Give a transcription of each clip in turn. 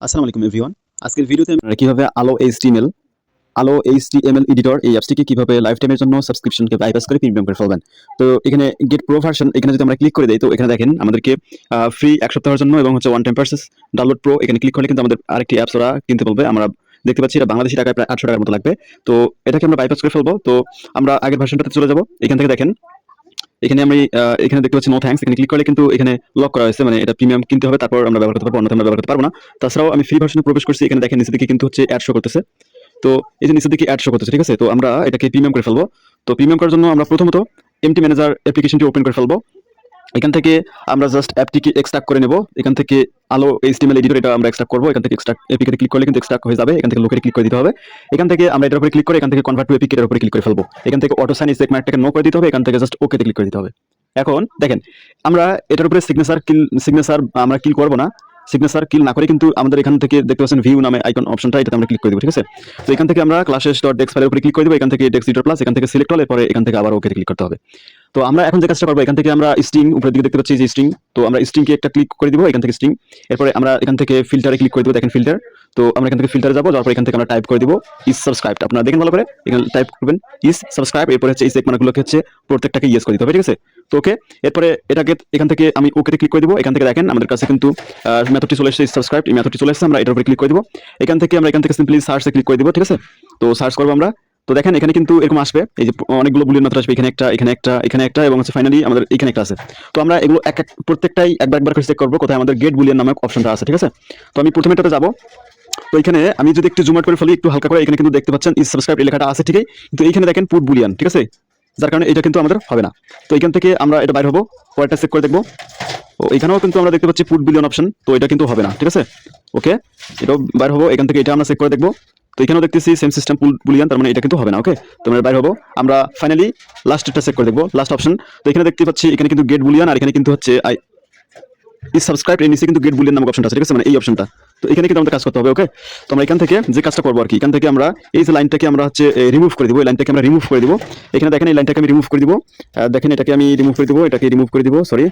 আসসালামু আলাইকুম এভরিওয়ান। আজকের ভিডিওতে আমরা কিভাবে আলো এইচটিএমএল এডিটর এই অ্যাপসটিকে কিভাবে লাইফ টাইমের জন্য সাবস্ক্রিপশনকে বাইপাস করে প্রিমিয়াম করে ফেলবেন। তো এখানে গেট প্রো ভার্সন এখানে যদি আমরা ক্লিক করে দেই, তো এখানে দেখেন আমাদেরকে ফ্রি 1 সপ্তাহের জন্য এবং হচ্ছে one time purchase download pro এখানে ক্লিক করলে কিন্তু আমাদের আরেকটি অ্যাপস ওরা কিনতে বলবে। আমরা দেখতে পাচ্ছি এটা বাংলাদেশী টাকায় প্রায় 800 টাকার মতো লাগবে। তো এটাকে আমরা বাইপাস করে ফেলবো। তো আমরা আগের ভার্সনটাতে চলে যাব। এখান থেকে দেখেন এখানে আমি এখানে দেখতে পাচ্ছি নো থ্যাঙ্কস, এখানে ক্লিক করলে কিন্তু এখানে লক করা হয়েছে, মানে এটা প্রিমিয়াম কিনতে হবে তারপর আমরা ব্যবহার করতে পারবো, অন্যথায় আমরা ব্যবহার করতে পারবো না। তাছাড়াও আমি ফ্রি ভার্সনে প্রবেশ করছি, এখানে দেখেন নিচে দিকে কিন্তু হচ্ছে অ্যাড শো করতেছে। তো এই যে নিচের দিকে অ্যাড শো করতেছে, ঠিক আছে। তো আমরা এটাকে প্রিমিয়াম করে ফেলবো। তো প্রিমিয়াম করার জন্য আমরা প্রথমত এমটি ম্যানেজার অ্যাপ্লিকেশনটি ওপেন করে ফেলবো। এখান থেকে আমরা জাস্ট অ্যাপটিকে এক্সট্রাক্ট করে নেব। এখান থেকে আলো এইচটিএমএল এডিটর এটা আমরা এক্সট্রাক্ট করবো। এখান থেকে এক্সট্রাক্ট এপিকে ক্লিক করলে কিন্তু এক্সট্রাক্ট হয়ে যাবে। এখান থেকে লোকেটে ক্লিক করে দিতে হবে। এখান থেকে আমরা এটার উপরে ক্লিক করে এখান থেকে কনভার্ট টু এপিক এর উপরে ক্লিক করে ফেলবো। এখান থেকে অটো সাইন চেক মার্কটাকে নো করে দিতে হবে। এখান থেকে জাস্ট ওকেতে ক্লিক করে দিতে হবে। এখন দেখেন আমরা এটার উপরে সিগনেচার আমরা কিল করবো না। সিগনেচার কিল না করে কিন্তু আমাদের এখান থেকে দেখতে পাচ্ছেন ভিউ নামে আইকন অপশনটা, এটাতে আমরা ক্লিক করে দেবো, ঠিক আছে। তো এখান থেকে আমরা clashes.dex ফাইলের উপরে ক্লিক করে দেবো। এখান থেকে টেক্সট এডিটর প্লাস এখান থেকে সিলেক্ট হলে পরে এখান থেকে আবার ওকে ক্লিক করতে হবে। তো আমরা এখন যে কাজটা করবো, এখান থেকে আমরা স্ট্রিং উপরের দিকে দেখতে পাচ্ছি যে স্ট্রিং, তো আমরা স্ট্রিংকে একটা ক্লিক করে দিব। এখান থেকে স্ট্রিং, এরপরে আমরা এখান থেকে ফিল্টারে ক্লিক করে দেবো। দেখেন ফিল্টার, তো আমরা এখান থেকে ফিল্টারে যাবো। যাওয়ার পর এখান থেকে আমরা টাইপ করে দিব ইজ সাবস্ক্রাইবড। আপনারা দেখেন ভালো করে, এখানে টাইপ করবেন ইজ সাবস্ক্রাইব, এরপরে হচ্ছে এই চেক মার্কগুলোকে হচ্ছে প্রত্যেকটাকে ইয়েস করে দিতে হবে, ঠিক আছে। তো ওকে, এরপরে এটাকে এখান থেকে আমি ওকেতে ক্লিক করে দিব। এখান থেকে দেখেন আমাদের কাছে কিন্তু মেথডটি চলে এসেছে, সাবস্ক্রাইব এই মেথডটি চলে এসেছে। আমরা এটার উপরে ক্লিক করে দিব। এখান থেকে সিম্পলি সার্চে ক্লিক করে দিব, ঠিক আছে। তো সার্চ করবো আমরা। তো দেখেন এখানে কিন্তু এরকম আসবে, এই যে অনেকগুলো বুলিয়ন মেথড আসবে, এখানে একটা এখানে একটা এখানে একটা এবং হচ্ছে ফাইনালি আমাদের এখানে একটা আছে। তো আমরা এগুলো প্রত্যেকটাই একবার করে চেক করবো কোথায় আমাদের গেট বুলিয়ন নামক অপশনটা আছে, ঠিক আছে। তো আমি প্রথমে এটাতে যাবো। তো এখানে আমি যদি একটু জুম আউট করে ফেলি একটু হালকা করে, এখানে কিন্তু দেখতে পাচ্ছেন ইজ সাবস্ক্রাইব এই লেখাটা আছে ঠিকই, কিন্তু এইখানে দেখেন পুট বুলিয়ন, ঠিক আছে, যার কারণে এটা কিন্তু আমাদের হবে না। তো এখান থেকে আমরা এটা বাইর হবো, পরেরটা চেক করে দেখবো। ও এখানেও কিন্তু আমরা দেখতে পাচ্ছি পুট বুলিয়ন অপশন, তো এটা কিন্তু হবে না, ঠিক আছে। ওকে, এটাও বাইর হবো। এখান থেকে এটা আমরা চেক করে দেখবো। তো এখানেও দেখতেছি সেম সিস্টেম বুলিয়ান, তার মানে এটা কিন্তু হবে না। ওকে, তো আমরা বাইর হবো। আমরা ফাইনালি লাস্টটা চেক করে দেখবো, লাস্ট অপশন। তো এখানে দেখতে পাচ্ছি এখানে কিন্তু গেট বুলিয়ান, আর এখানে কিন্তু হচ্ছে ইজ সাবস্ক্রাইব এর নিচে কিন্তু গেট বুলিয়ন নামক অপশনটা আছে, ঠিক আছে, মানে এই অপশনটা। তো এখানে কিন্তু আমাদের কাজ করতে হবে। ওকে, তো আমরা এখান থেকে যে কাজটা করবো আর কি, এখান থেকে আমরা এই যে লাইনটাকে আমরা হচ্ছে রিমুভ করে দিব। এই লাইনটাকে আমরা রিমুভ করে দিব। এখানে দেখেন এই লাইনটাকে আমি রিমুভ করে দিব। দেখেন এটাকে আমি রিমুভ করে দিব, এটাকে রিমুভ করে দিব, সরি।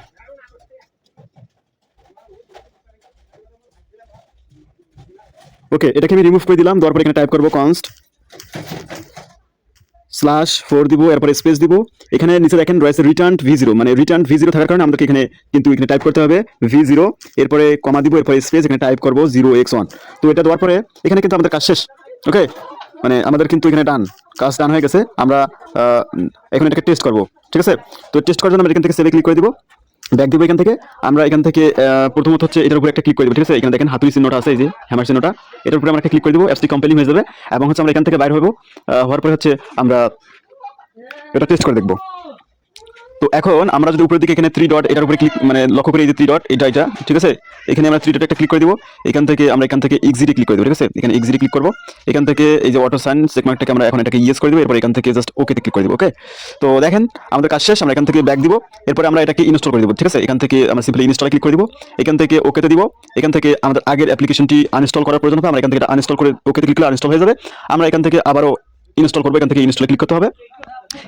ওকে, এটাকে আমি রিমুভ করে দিলাম। দেওয়ার পর এখানে টাইপ করবো কনস্ট /4 দিব, এরপর স্পেস দিব। এখানে নিচে দেখেন রয়েছে রিটার্ন ভি0, মানে রিটার্ন ভি0 থাকার কারণে আমাদেরকে এখানে কিন্তু এখানে টাইপ করতে হবে ভি0, এরপরে কমা দিব, এরপরে স্পেস, এখানে টাইপ করবো 0x1। তো এটা দেওয়ার পরে এখানে কিন্তু আমাদের কাজ শেষ। ওকে, মানে আমাদের কিন্তু এখানে কাজ ডান হয়ে গেছে। আমরা এখন এটাকে টেস্ট করবো, ঠিক আছে। তো টেস্ট করার জন্য আমরা এখান থেকে সেভে ক্লিক করে দিব, ব্যাক দিব। এখান থেকে আমরা এখান থেকে প্রথমত হচ্ছে এটার উপরে একটা ক্লিক করে দেবো, ঠিক আছে। এখানে দেখেন হাতুড়ি চিহ্নটা আছে, এই যে হ্যামার চিহ্নটা, এটার উপরে আমরা একটা ক্লিক করে দিব। অ্যাপসটি কম্পাইলিং হয়ে যাবে এবং হচ্ছে আমরা এখান থেকে বাইরে হবো। হওয়ার পরে হচ্ছে আমরা এটা টেস্ট করে দেখবো। তো এখন আমরা যদি উপরের দিকে এখানে 3 ডট এটার উপরে ক্লিক মানে লক্ষ্য করি, এই যে 3 ডট এটা ঠিক আছে। এখানে আমরা 3 ডট একটা ক্লিক করে দিব। এখান থেকে আমরা এখান থেকে এক্সিটে ক্লিক করে দেব, ঠিক আছে। এখানে এক্সিটে ক্লিক করব। এখান থেকে এই যে অটো সাইন চেক মার্কটাকে আমরা এখন এটাকে ইয়েস করে দেব। এরপর এখান থেকে জাস্ট ওকেতে ক্লিক করে দেব। ওকে, তো দেখেন আমাদের কাজ শেষ। আমরা এখান থেকে ব্যাক দিব, এরপর আমরা এটাকে ইনস্টল করে দেব, ঠিক আছে। এখান থেকে আমরা সিম্পলি ইনস্টলে ক্লিক করে দিব। এখান থেকে ওকেতে দিব। এখান থেকে আমাদের আগের অ্যাপ্লিকেশনটি আনইনস্টল করার প্রয়োজন হবে, আমরা এখান থেকে এটা আনইনস্টল করে ওকেতে ক্লিক করলে আনইনস্টল হয়ে যাবে। আমরা এখান থেকে আবারও ইনস্টল করবো, এখান থেকে ইনস্টলে ক্লিক করতে হবে।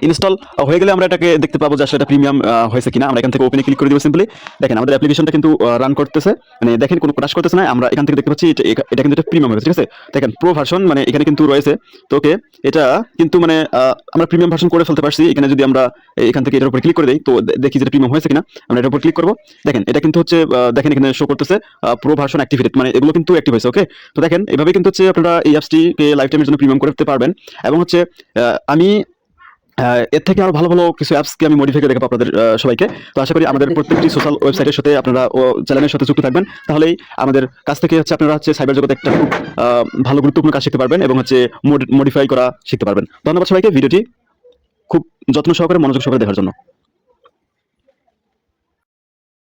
ইনস্টল হয়ে গেলে আমরা এটাকে দেখতে পাবো যে আসলে এটা প্রিমিয়াম হয়েছে কিনা। আমরা এখান থেকে ওপেনে ক্লিক করে দিব সিম্পলি। দেখেন আমাদের অ্যাপ্লিকেশনটা কিন্তু রান করতেছে, মানে দেখেন কোনো ক্র্যাশ করতেছে না। আমরা এখান থেকে দেখতে পাচ্ছি এটা কিন্তু প্রিমিয়াম হয়েছে, ঠিক আছে। দেখেন প্রো ভার্সন মানে এখানে কিন্তু রয়েছে। তো ওকে, এটা কিন্তু মানে আমরা প্রিমিয়াম ভার্সন করে ফেলতে পারছি। এখানে যদি আমরা এখান থেকে এটার উপর ক্লিক করে দিই, তো দেখি যে প্রিমিয়াম হয়েছে কিনা। আমরা এটার উপর ক্লিক করবো। দেখেন এটা কিন্তু হচ্ছে দেখেন এখানে শো করতেছে প্রো ভার্সন অ্যাক্টিভেটেড, মানে এগুলো কিন্তু অ্যাক্টিভ হয়েছে। ওকে, তো দেখেন এভাবে কিন্তু হচ্ছে আপনারা এই অ্যাপসটিকে লাইফ টাইমের জন্য প্রিমিয়াম করতে পারবেন। এবং হচ্ছে আমি এর থেকে আরো ভালো ভালো কিছু অ্যাপসকে আমি মডিফাই করে দেখাবো আপনাদের সবাইকে। তো আশা করি আমাদের প্রত্যেকটি সোশ্যাল ওয়েবসাইটের সাথে আপনারা ও চ্যানেলের সাথে যুক্ত থাকবেন, তাহলেই আমাদের কাছ থেকে হচ্ছে আপনারা হচ্ছে সাইবার জগতে একটা খুব ভালো গুরুত্বপূর্ণ কাজ শিখতে পারবেন এবং হচ্ছে মডিফাই করা শিখতে পারবেন। ধন্যবাদ সবাইকে ভিডিওটি খুব যত্ন সহকারে মনোযোগ সহকারে দেখার জন্য।